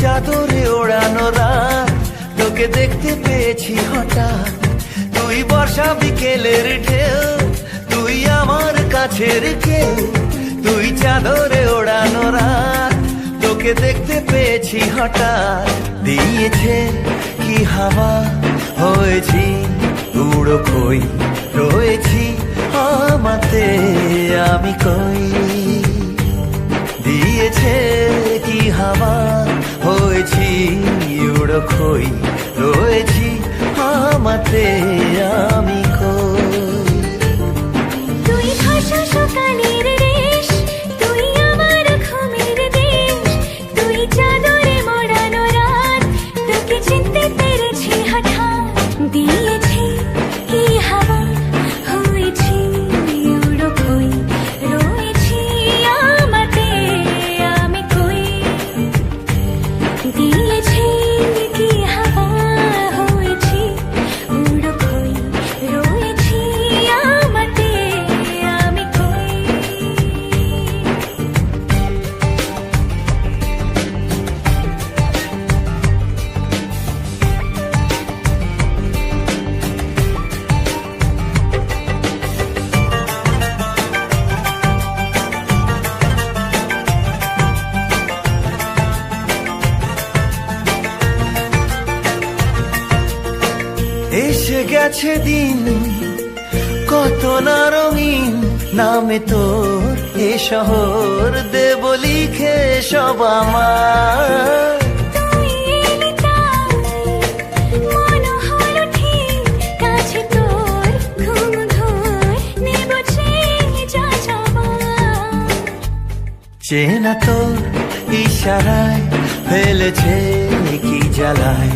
চাদরে ওড়ানো রাত, তোকে দেখতে পেয়েছি হঠাৎ। তুই বর্ষা বিকেলের ঢেউ, তুই আমার কাছের কেউ। তুই চাদরে ওড়ানো রাত, তোকে দেখতে পেয়েছি হঠাৎ। দিয়েছে কি হাওয়া, হয়েছি উড়ো খই, রয়েছি আমাতে আমি কই। দিয়েছে কি হাওয়া, হয়েছি উড়ো খই, রয়েছি আমাতে আমি কই। তুই ভাষা সকালের রেশ, তুই আমার ঘুমের দেশ। তুই চাদরে মোড়ানো রাত, তোকে চিনতে পেরেছি হঠাৎ। দিয়েছি কি হাওয়া, হয়েছি উড়ো খই, রয়েছি আমাতে আমি কই। দিয়েছি কি হাওয়া, হয়েছি উড়ো খই, রয়েছি আমাতে আমি কই। এসে গেছে দিন কত না রঙিন, নামে তোর এ শহর দেব লিখে সব আমার। তুই এলি তাই মন হলো ঠিক, কাছে তোর ঘুম ধর নেব চেয়ে যা যাবার। চেনা তোর ইশারায় ফেলেছে কি জ্বালায়,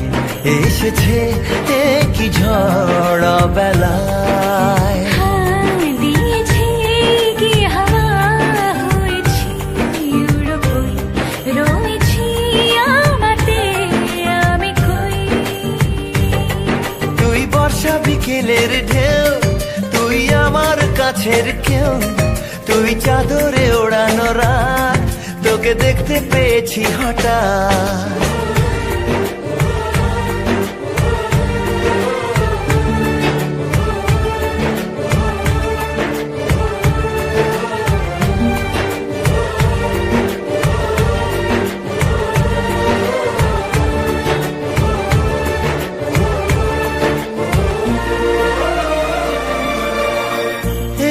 এসেছে কি ঝড় বেলায়। দিয়েছে কি হাওয়া, হয়েছি উড়ো খই, রয়েছি আমাতে আমি কই। তুই বর্ষা বিকেলের ঢেউ, তুই আমার কাছের কেউ। তুই চাদরে ওড়ানো রাত, তোকে দেখতে পেয়েছি হঠাৎ।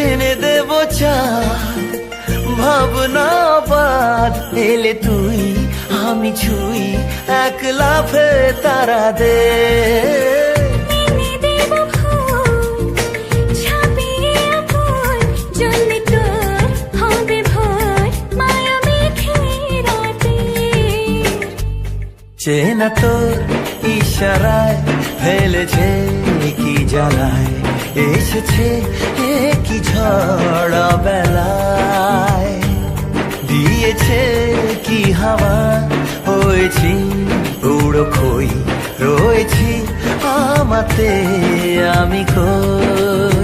এনে দেব চাঁদ, ভাবনা বাদ, এলে তুই আমি ছুঁই, এক লাফে তারা দে। এনে দেব ফুল, ছাপিয়ে ফুল, জ্বলবে তোর হবে ভোর, মায়া মেঘে রাতে। চেনা তোর ইশারায় ফেলেছে কি জ্বালায়, এসেছে কি ঝড় বেলায়। দিয়েছে কি হাওয়া, হয়েছি উড়ো খই, রয়েছি আমাতে আমি কই।